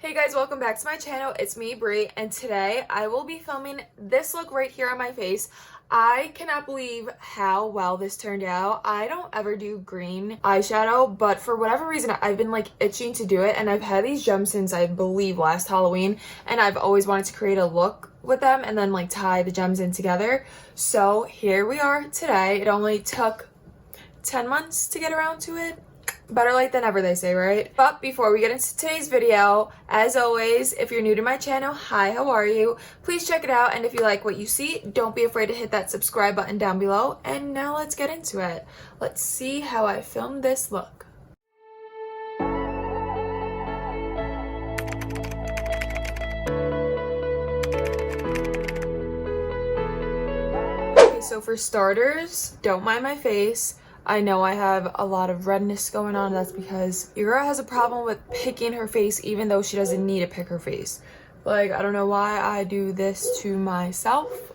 Hey guys, welcome back to my channel. It's me, Brie, and today I will be filming this look right here on my face. I cannot believe how well this turned out. I don't ever do green eyeshadow, but for whatever reason, I've been like itching to do it, and I've had these gems since I believe last Halloween, and I've always wanted to create a look with them and then like tie the gems in together. So here we are today. It only took 10 months to get around to it. Better late than ever, they say, right? But before we get into today's video, as always, if you're new to my channel, hi, how are you? Please check it out, and if you like what you see, don't be afraid to hit that subscribe button down below. And now let's get into it. Let's see how I filmed this look. Okay, so for starters, don't mind my face. I know I have a lot of redness going on. That's because your girl has a problem with picking her face even though she doesn't need to pick her face. Like, I don't know why I do this to myself,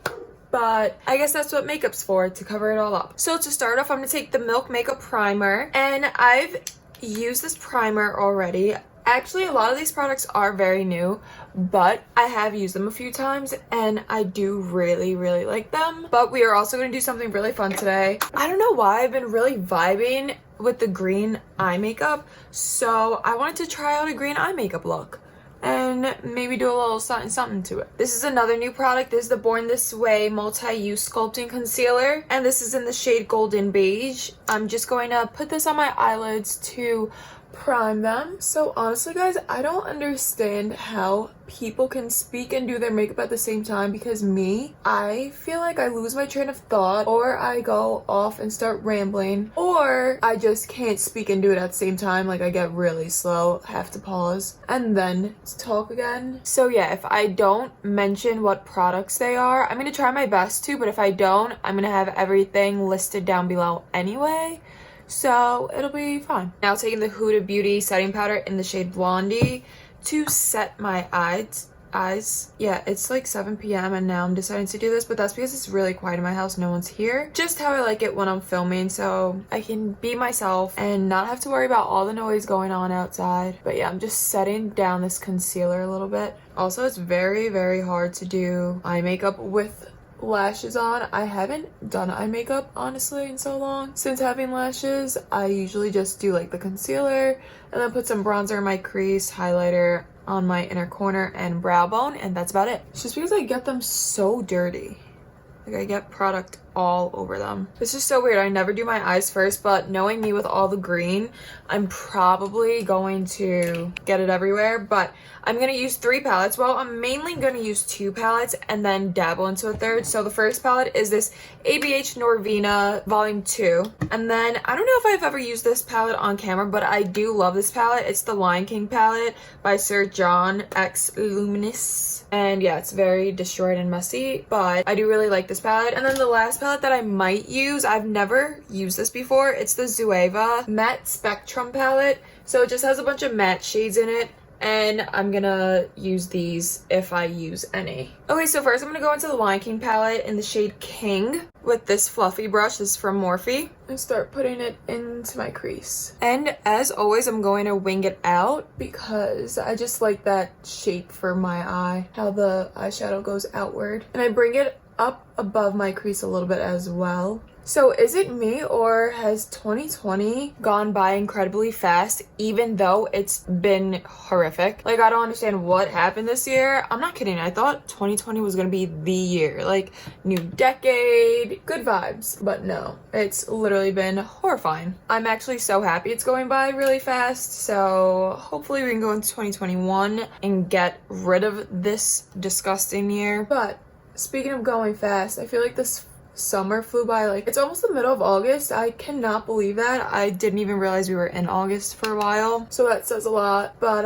but I guess that's what makeup's for, to cover it all up. So to start off, I'm going to take the Milk Makeup Primer, and I've used this primer already. Actually, a lot of these products are very new, but I have used them a few times and I do really like them. But we are also going to do something really fun today. I don't know why I've been really vibing with the green eye makeup, so I wanted to try out a green eye makeup look and maybe do a little something to it. This is another new product. This is the Born This Way Multi-Use Sculpting Concealer, and this is in the shade Golden Beige. I'm just going to put this on my eyelids to prime them. So honestly guys, I don't understand how people can speak and do their makeup at the same time, because I feel like I lose my train of thought, or I go off and start rambling, or I just can't speak and do it at the same time. Like, I get really slow, have to pause and then talk again. So yeah, if I don't mention what products they are, I'm gonna try my best to, but if I don't, I'm gonna have everything listed down below anyway, so it'll be fine. Now taking the Huda Beauty setting powder in the shade Blondie to set my eyes. Yeah, it's like 7 p.m. and now I'm deciding to do this, but that's because it's really quiet in my house. No one's here. Just how I like it when I'm filming, so I can be myself and not have to worry about all the noise going on outside. But yeah, I'm just setting down this concealer a little bit. Also, it's very hard to do eye makeup with lashes on. I haven't done eye makeup honestly in so long. Since having lashes, I usually just do like the concealer and then put some bronzer in my crease, highlighter on my inner corner, and brow bone, and that's about it. It's just because I get them so dirty. Like, I get product all over them. This is so weird. I never do my eyes first, but knowing me with all the green, I'm probably going to get it everywhere. But I'm going to use 3 palettes. Well, I'm mainly going to use 2 palettes and then dabble into a third. So the first palette is this ABH Norvina Volume 2. And then, I don't know if I've ever used this palette on camera, but I do love this palette. It's the Lion King palette by Sir John X Luminous. And yeah, it's very destroyed and messy, but I do really like this palette. And then the last palette that I might use, I've never used this before. It's the Zoeva Matte Spectrum palette. So it just has a bunch of matte shades in it, and I'm gonna use these if I use any. Okay, so first I'm gonna go into the Lion King palette in the shade King with this fluffy brush. This is from Morphe, and start putting it into my crease. And as always, I'm going to wing it out because I just like that shape for my eye, how the eyeshadow goes outward. And I bring it up above my crease a little bit as well. So is it me, or has 2020 gone by incredibly fast even though it's been horrific? Like, I don't understand what happened this year. I'm not kidding. I thought 2020 was gonna be the year, like new decade, good vibes, but no, it's literally been horrifying. I'm actually so happy it's going by really fast, so hopefully we can go into 2021 and get rid of this disgusting year. But speaking of going fast, I feel like this summer flew by. Like, it's almost the middle of August. I cannot believe that. I didn't even realize we were in August for a while, so that says a lot. But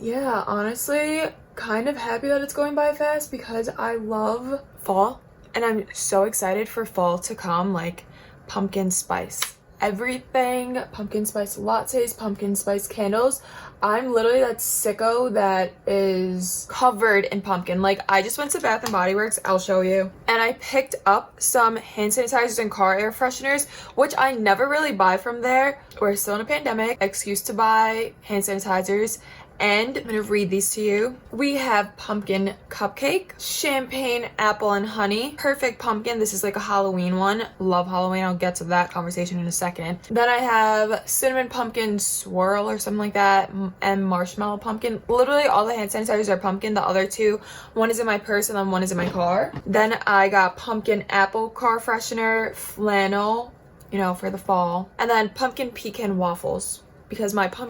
yeah, honestly, kind of happy that it's going by fast because I love fall and I'm so excited for fall to come. Like, pumpkin spice everything, pumpkin spice lattes, pumpkin spice candles. I'm literally that sicko that is covered in pumpkin. Like, I just went to Bath and Body Works, I'll show you, and I picked up some hand sanitizers and car air fresheners, which I never really buy from there. We're still in a pandemic, excuse to buy hand sanitizers And I'm gonna read these to you. We have pumpkin cupcake, champagne apple and honey, perfect pumpkin. This is like a Halloween one. Love Halloween. I'll get to that conversation in a second. Then I have cinnamon pumpkin swirl or something like that, and marshmallow pumpkin. Literally all the hand sanitizers are pumpkin. The other two, one is in my purse and then one is in my car. Then I got pumpkin apple car freshener, flannel, you know, for the fall, and then pumpkin pecan waffles. Because my car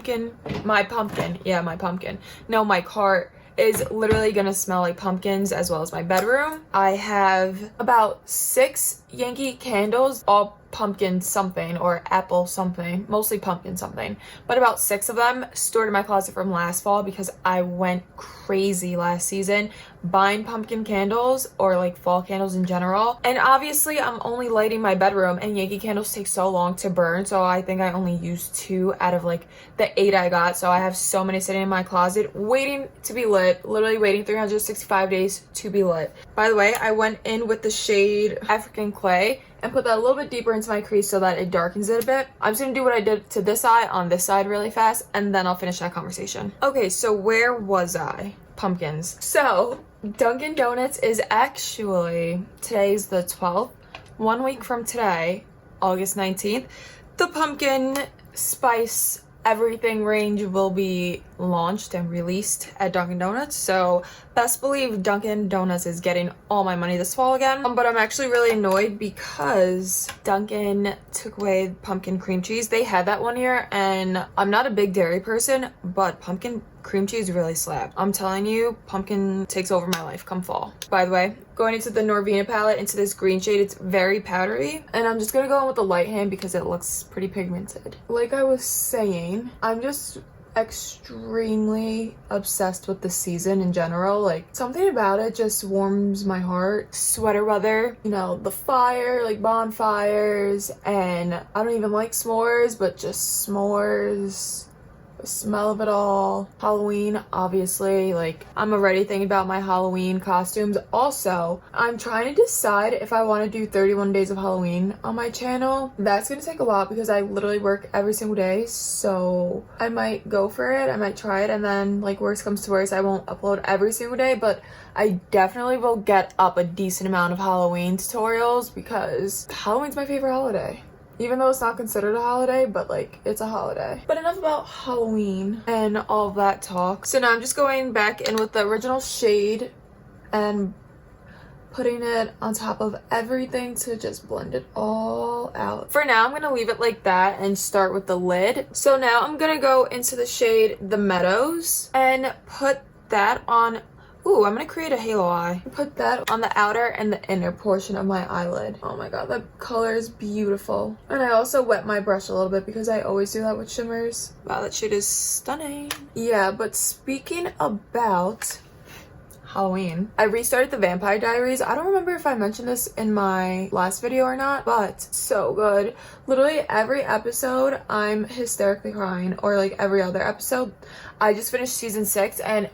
is literally gonna smell like pumpkins, as well as my bedroom. I have about 6 Yankee candles, all pumpkin something or apple something, mostly pumpkin something, but about 6 of them stored in my closet from last fall because I went crazy last season buying pumpkin candles, or like fall candles in general. And obviously I'm only lighting my bedroom, and Yankee candles take so long to burn, so I think I only used 2 out of like the 8 I got. So I have so many sitting in my closet waiting to be lit, literally waiting 365 days to be lit. By the way, I went in with the shade African Clay and put that a little bit deeper into my crease so that it darkens it a bit. I'm just gonna do what I did to this eye on this side really fast, and then I'll finish that conversation. Okay, so where was I? Pumpkins. So Dunkin' Donuts is actually, today's the 12th, 1 week from today, August 19th, the pumpkin spice everything range will be launched and released at Dunkin' Donuts. So best believe Dunkin' Donuts is getting all my money this fall again. But I'm actually really annoyed because Dunkin' took away pumpkin cream cheese. They had that one year, and I'm not a big dairy person, but pumpkin cream cheese really slap. I'm telling you, pumpkin takes over my life come fall. By the way, going into the Norvina palette, into this green shade, it's very powdery, and I'm just gonna go in with the light hand because it looks pretty pigmented. Like I was saying, I'm just extremely obsessed with the season in general. Like something about it just warms my heart. Sweater weather, you know, the fire, like bonfires, and I don't even like s'mores, but just s'mores, the smell of it all. Halloween, obviously, like I'm already thinking about my Halloween costumes. Also, I'm trying to decide if I want to do 31 days of Halloween on my channel. That's gonna take a lot because I literally work every single day, so I might go for it. I might try it, and then like worst comes to worst, I won't upload every single day, but I definitely will get up a decent amount of Halloween tutorials because Halloween's my favorite holiday. Even though it's not considered a holiday, but like it's a holiday. But enough about Halloween and all that talk. So now I'm just going back in with the original shade and putting it on top of everything to just blend it all out. For now, I'm gonna leave it like that and start with the lid. So now I'm gonna go into the shade The Meadows and put that on. Ooh, I'm gonna create a halo eye. Put that on the outer and the inner portion of my eyelid. Oh my god, that color is beautiful. And I also wet my brush a little bit because I always do that with shimmers. Wow, that shade is stunning. Yeah, but speaking about Halloween, I restarted the Vampire Diaries. I don't remember if I mentioned this in my last video or not, but so good. Literally every episode I'm hysterically crying, or like every other episode. I just finished season 6, and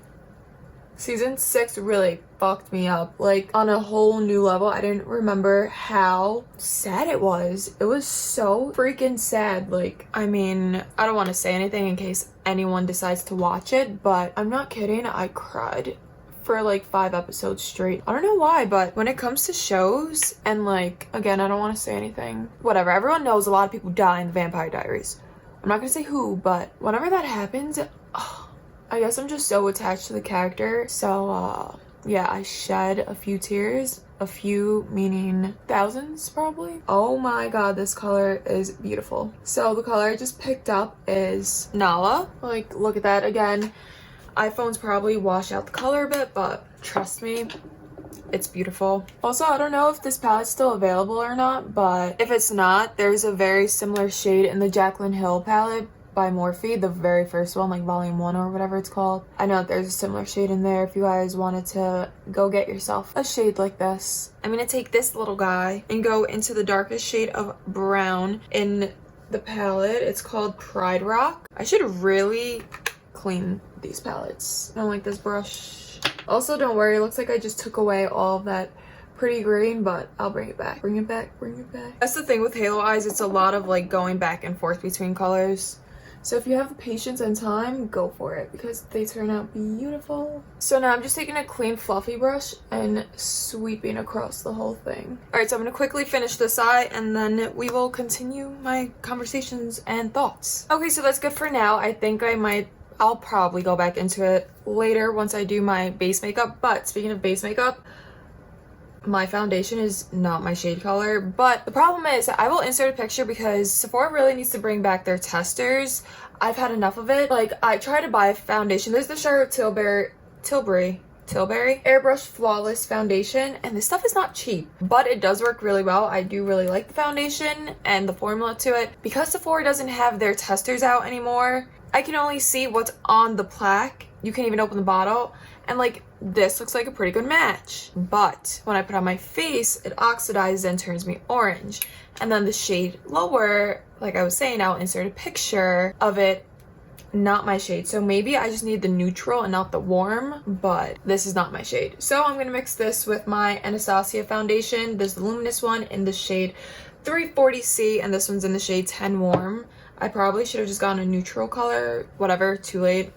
season 6 really fucked me up, like on a whole new level. I didn't remember how sad it was. It was so freaking sad. Like, I mean, I don't want to say anything in case anyone decides to watch it, but I'm not kidding, I cried for like 5 episodes straight. I don't know why, but when it comes to shows, and like, again, I don't want to say anything, whatever, everyone knows a lot of people die in the Vampire Diaries. I'm not gonna say who, but whenever that happens, I guess I'm just so attached to the character. So yeah, I shed a few tears. A few meaning thousands probably. Oh my god, this color is beautiful. So the color I just picked up is Nala. Like, look at that. Again, iPhones probably wash out the color a bit, but trust me, it's beautiful. Also, I don't know if this palette's still available or not, but if it's not, there's a very similar shade in the Jaclyn Hill palette by Morphe, the very first one, like volume 1 or whatever it's called. I know that there's a similar shade in there if you guys wanted to go get yourself a shade like this. I'm gonna take this little guy and go into the darkest shade of brown in the palette. It's called Pride Rock. I should really clean these palettes. I don't like this brush. Also, don't worry, it looks like I just took away all of that pretty green, but I'll bring it back. Bring it back, bring it back. That's the thing with halo eyes, it's a lot of like going back and forth between colors. So if you have the patience and time, go for it because they turn out beautiful. So now I'm just taking a clean fluffy brush and sweeping across the whole thing. All right, so I'm gonna quickly finish this eye and then we will continue my conversations and thoughts. Okay, so that's good for now. I think I'll probably go back into it later once I do my base makeup. But speaking of base makeup, my foundation is not my shade color, but the problem is I will insert a picture because Sephora really needs to bring back their testers. I've had enough of it. Like, I tried to buy a foundation. There's the Charolette Tilbury airbrush flawless foundation, and this stuff is not cheap, but it does work really well. I do really like the foundation and the formula to it. Because Sephora doesn't have their testers out anymore, I can only see what's on the plaque. You can't even open the bottle, and like, this looks like a pretty good match. But when I put on my face, it oxidizes and turns me orange. And then the shade lower, like I was saying, I'll insert a picture of it, not my shade. So maybe I just need the neutral and not the warm, but this is not my shade. So I'm gonna mix this with my Anastasia foundation. There's the Luminous one in the shade 340C, and this one's in the shade 10 Warm. I probably should have just gotten a neutral color, whatever, too late.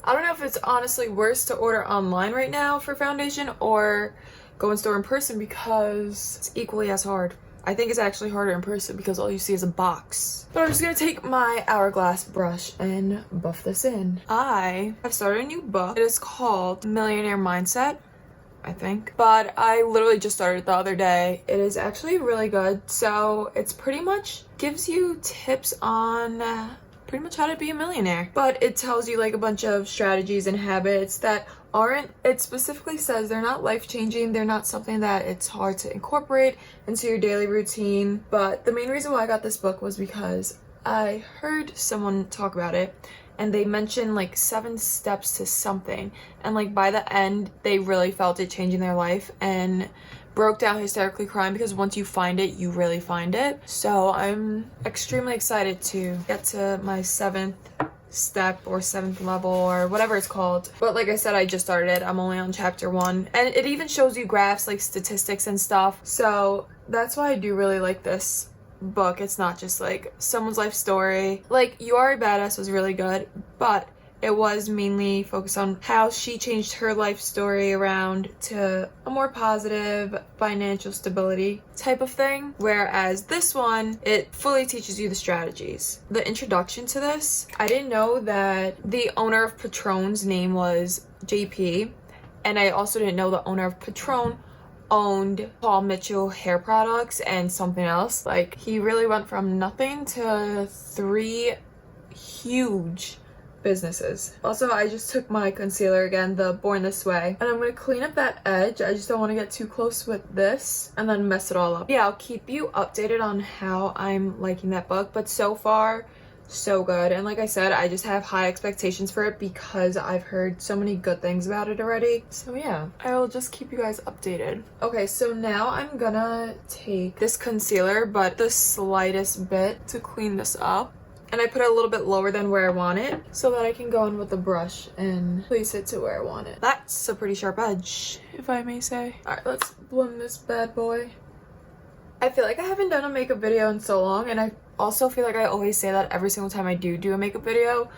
I don't know if it's honestly worse to order online right now for foundation or go in store in person because it's equally as hard. I think it's actually harder in person because all you see is a box. But I'm just gonna take my hourglass brush and buff this in. I have started a new book. It is called Millionaire Mindset, I think, but I literally just started the other day. It is actually really good. So it's pretty much gives you tips on pretty much how to be a millionaire, but it tells you like a bunch of strategies and habits that aren't, it specifically says they're not life-changing, they're not something that it's hard to incorporate into your daily routine. But the main reason why I got this book was because I heard someone talk about it and they mentioned like 7 steps to something, and like by the end they really felt it changing their life and broke down hysterically crying because once you find it, you really find it. So I'm extremely excited to get to my 7th step or 7th level or whatever it's called. But like I said, I just started it. I'm only on chapter 1, and it even shows you graphs like statistics and stuff. So that's why I do really like this book. It's not just like someone's life story. Like You Are a Badass was really good, but it was mainly focused on how she changed her life story around to a more positive financial stability type of thing. Whereas this one, it fully teaches you the strategies. The introduction to this, I didn't know that the owner of Patron's name was JP. And I also didn't know the owner of Patron owned Paul Mitchell hair products and something else. Like, he really went from nothing to 3 huge businesses. Also, I just took my concealer again, the Born This Way, and I'm gonna clean up that edge. I just don't want to get too close with this and then mess it all up. Yeah, I'll keep you updated on how I'm liking that book, but so far so good. And like I said, I just have high expectations for it because I've heard so many good things about it already. So yeah, I will just keep you guys updated. Okay, so now I'm gonna take this concealer, but the slightest bit, to clean this up. And I put it a little bit lower than where I want it so that I can go in with the brush and place it to where I want it. That's a pretty sharp edge, if I may say. All right, let's blend this bad boy. I feel like I haven't done a makeup video in so long, and I also feel like I always say that every single time I do a makeup video.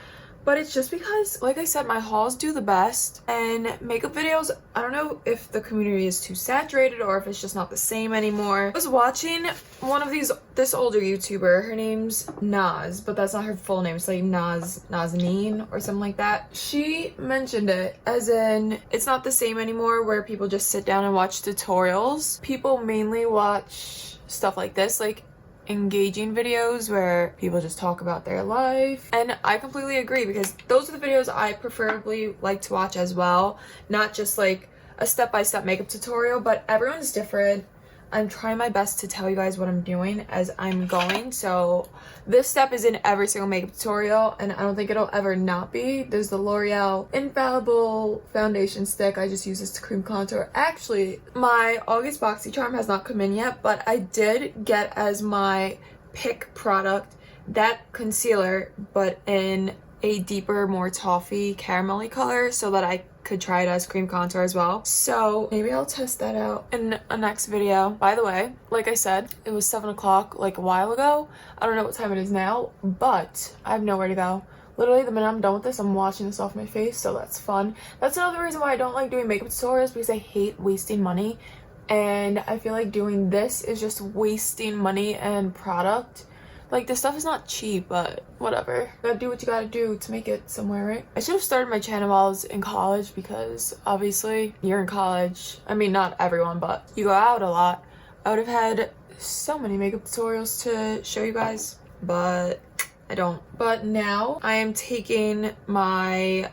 But it's just because, like I said, my hauls do the best, and makeup videos, I don't know if the community is too saturated or if it's just not the same anymore. I was watching one of this older YouTuber, her name's Naz, but that's not her full name, it's like Nazanin or something like that. She mentioned it as in, it's not the same anymore where people just sit down and watch tutorials. People mainly watch stuff like this, like engaging videos where people just talk about their life. And I completely agree, because those are the videos I preferably like to watch as well, not just like a step-by-step makeup tutorial. But everyone's different. I'm trying my best to tell you guys what I'm doing as I'm going. So this step is in every single makeup tutorial, and I don't think it'll ever not be. There's the L'Oreal Infallible foundation stick. I just use this to cream contour. Actually, my August BoxyCharm has not come in yet, but I did get as my pick product that concealer, but in a deeper, more toffee caramelly color, so that I could try it as cream contour as well. So maybe I'll test that out in a next video. By the way, like I said, it was 7 o'clock like a while ago. I don't know what time it is now, but I have nowhere to go. literally the minute I'm done with this, I'm washing this off my face, so that's fun. That's another reason why I don't like doing makeup tutorials, because I hate wasting money, and I feel like doing this is just wasting money and product. Like, this stuff is not cheap, but whatever. You gotta do what you gotta do to make it somewhere, right? I should have started my channel while I was in college, because obviously you're in college. I mean, not everyone, but you go out a lot. I would have had so many makeup tutorials to show you guys, but I don't. But now I am taking my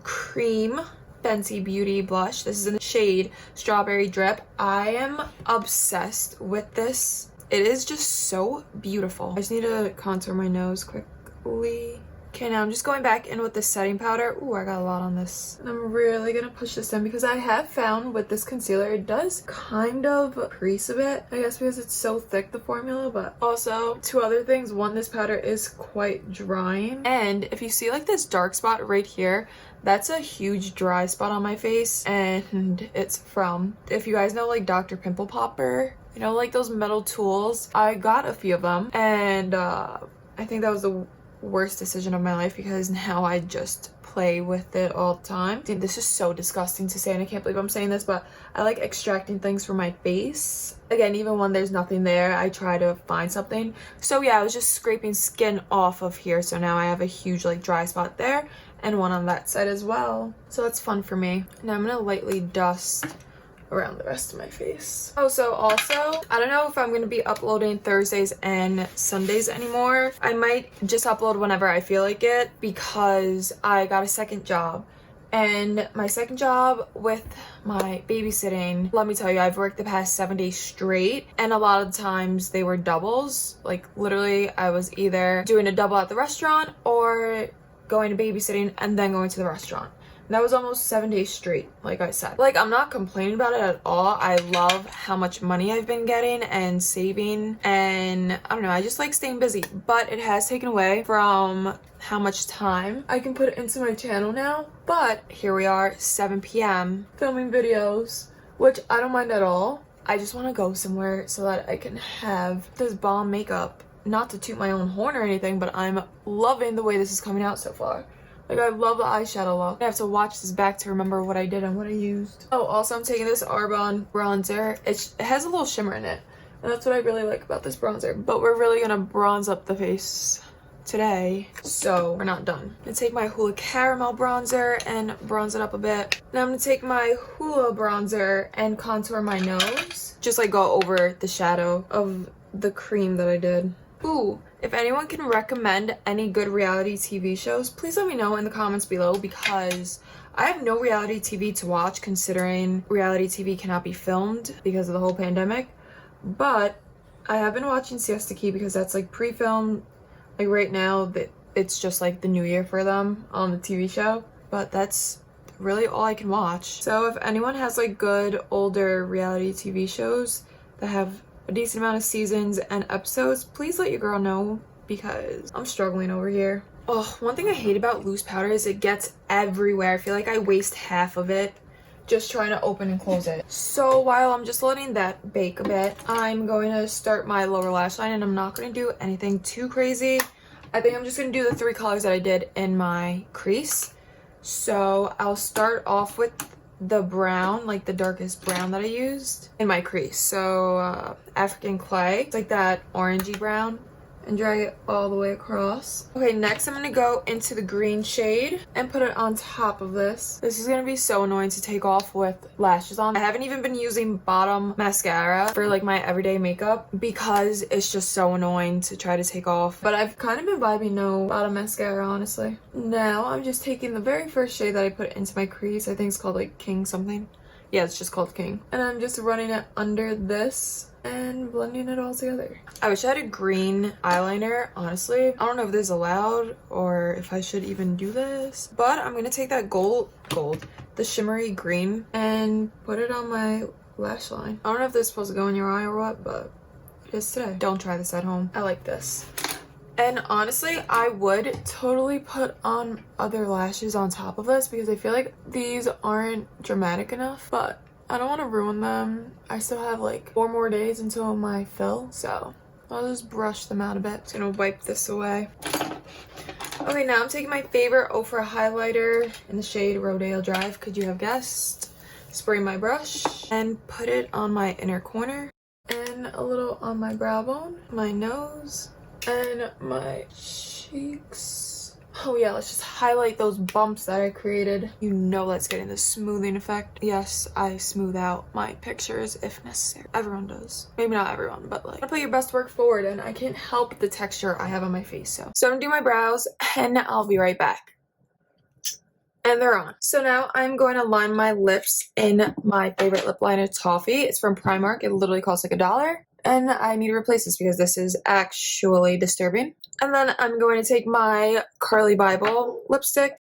cream Fenty Beauty blush. This is in the shade Strawberry Drip. I am obsessed with this. It is just so beautiful. I just need to contour my nose quickly. Okay, now I'm just going back in with the setting powder. Ooh, I got a lot on this. And I'm really gonna push this in, because I have found with this concealer, it does kind of crease a bit. I guess because it's so thick, the formula, but also two other things. One, this powder is quite drying. And if you see like this dark spot right here, that's a huge dry spot on my face. And it's from, if you guys know like Dr. Pimple Popper, you know, like those metal tools. I got a few of them, and I think that was the worst decision of my life, because now I just play with it all the time. Dude, this is so disgusting to say, and I can't believe I'm saying this, but I like extracting things from my face. Again, even when there's nothing there, I try to find something. So yeah, I was just scraping skin off of here, so now I have a huge like dry spot there and one on that side as well. So that's fun for me. Now I'm gonna lightly dust around the rest of my face. Oh, so also, I don't know if I'm gonna be uploading Thursdays and Sundays anymore. I might just upload whenever I feel like it, because I got a second job. And my second job with my babysitting, let me tell you, I've worked the past 7 days straight, and a lot of times they were doubles. Like literally, I was either doing a double at the restaurant or going to babysitting and then going to the restaurant. That was almost 7 days straight, like I said. Like, I'm not complaining about it at all. I love how much money I've been getting and saving, and I don't know, I just like staying busy. But it has taken away from how much time I can put into my channel now. But here we are, 7 p.m. filming videos, which I don't mind at all. I just want to go somewhere so that I can have this bomb makeup. Not to toot my own horn or anything, but I'm loving the way this is coming out so far. Like, I love the eyeshadow look. I have to watch this back to remember what I did and what I used. Oh, also I'm taking this Arbonne bronzer. It has a little shimmer in it, and that's what I really like about this bronzer. But we're really gonna bronze up the face today, so we're not done. I'm gonna take my Hoola Caramel bronzer and bronze it up a bit. Now I'm gonna take my Hoola bronzer and contour my nose. Just like go over the shadow of the cream that I did. Ooh, if anyone can recommend any good reality TV shows, please let me know in the comments below, because I have no reality TV to watch, considering reality TV cannot be filmed because of the whole pandemic. But I have been watching Siesta Key, because that's like pre-filmed. Like right now, it's just like the new year for them on the TV show. But that's really all I can watch. So if anyone has like good older reality TV shows that have a decent amount of seasons and episodes, please let your girl know, because I'm struggling over here. Oh, one thing I hate about loose powder is it gets everywhere. I feel like I waste half of it just trying to open and close it. So while I'm just letting that bake a bit, I'm going to start my lower lash line, and I'm not going to do anything too crazy. I think I'm just going to do the 3 colors that I did in my crease. So I'll start off with the brown, like the darkest brown that I used in my crease. So African clay, it's like that orangey brown, and drag it all the way across. Okay, next I'm gonna go into the green shade and put it on top of this. This is gonna be so annoying to take off with lashes on. I haven't even been using bottom mascara for like my everyday makeup, because it's just so annoying to try to take off. But I've kind of been vibing no bottom mascara, honestly. Now I'm just taking the very first shade that I put into my crease. I think it's called like King something. Yeah, it's just called King. And I'm just running it under this and blending it all together. I wish I had a green eyeliner, honestly. I don't know if this is allowed or if I should even do this, but I'm gonna take that the shimmery green, and put it on my lash line. I don't know if this is supposed to go in your eye or what, but it is today. Don't try this at home. I like this. And honestly, I would totally put on other lashes on top of this, because I feel like these aren't dramatic enough, but I don't want to ruin them. I still have like 4 more days until my fill, so I'll just brush them out a bit. Just gonna wipe this away. Okay, now I'm taking my favorite Ofra highlighter in the shade Rodeo Drive, could you have guessed? Spray my brush and put it on my inner corner and a little on my brow bone, my nose, and my cheeks. Oh yeah, let's just highlight those bumps that I created. You know that's getting the smoothing effect. Yes, I smooth out my pictures if necessary. Everyone does. Maybe not everyone, but like, put your best work forward, and I can't help the texture I have on my face. So I'm gonna do my brows and I'll be right back. And they're on. So now I'm going to line my lips in my favorite lip liner, Toffee. It's from Primark. It literally costs like $1. And I need to replace this because this is actually disturbing. And then I'm going to take my Carli Byble lipstick.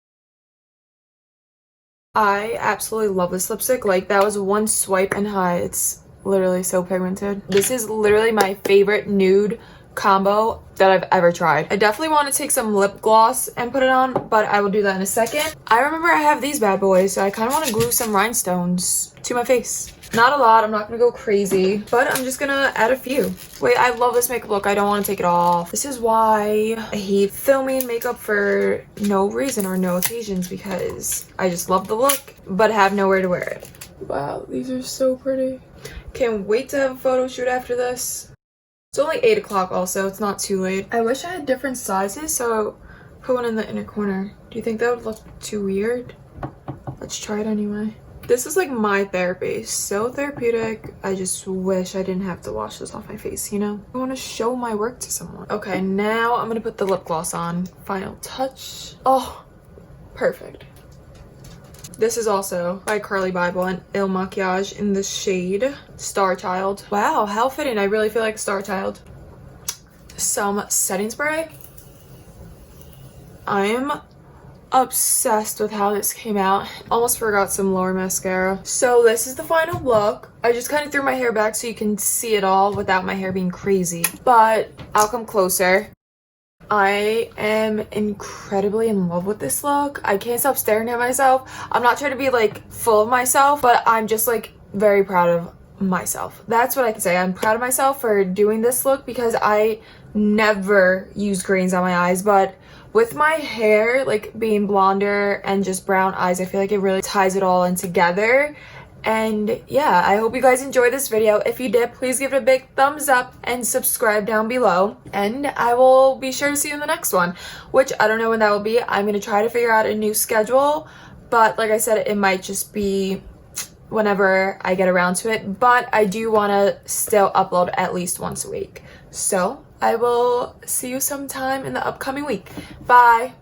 I absolutely love this lipstick. Like, that was one swipe and hi. It's literally so pigmented. This is literally my favorite nude combo that I've ever tried. I definitely want to take some lip gloss and put it on, but I will do that in a second. I remember I have these bad boys, so I kind of want to glue some rhinestones to my face. Not a lot, I'm not gonna go crazy, but I'm just gonna add a few. Wait, I love this makeup look. I don't want to take it off. This is why I hate filming makeup for no reason or no occasions, because I just love the look but have nowhere to wear it. Wow, these are so pretty. Can't wait to have a photo shoot after this. It's only 8 o'clock also, it's not too late. I wish I had different sizes, so put one in the inner corner. Do you think that would look too weird? Let's try it anyway. This is like my therapy, so therapeutic. I just wish I didn't have to wash this off my face, you know? I want to show my work to someone. Okay, now I'm gonna put the lip gloss on. Final touch. Oh, perfect. This is also by Carli Byble and Ilmakiage in the shade Star Child. Wow, how fitting. I really feel like Star Child. Some setting spray. I am obsessed with how this came out. Almost forgot some lower mascara. So this is the final look. I just kind of threw my hair back so you can see it all without my hair being crazy. But I'll come closer. I am incredibly in love with this look. I can't stop staring at myself. I'm not trying to be like full of myself, but I'm just like very proud of myself. That's what I can say. I'm proud of myself for doing this look because I never use greens on my eyes, but with my hair like being blonder and just brown eyes, I feel like it really ties it all in together. And yeah, I hope you guys enjoyed this video. If you did, please give it a big thumbs up and subscribe down below. And I will be sure to see you in the next one, which I don't know when that will be. I'm going to try to figure out a new schedule, but like I said, it might just be whenever I get around to it. But I do want to still upload at least once a week. So I will see you sometime in the upcoming week. Bye!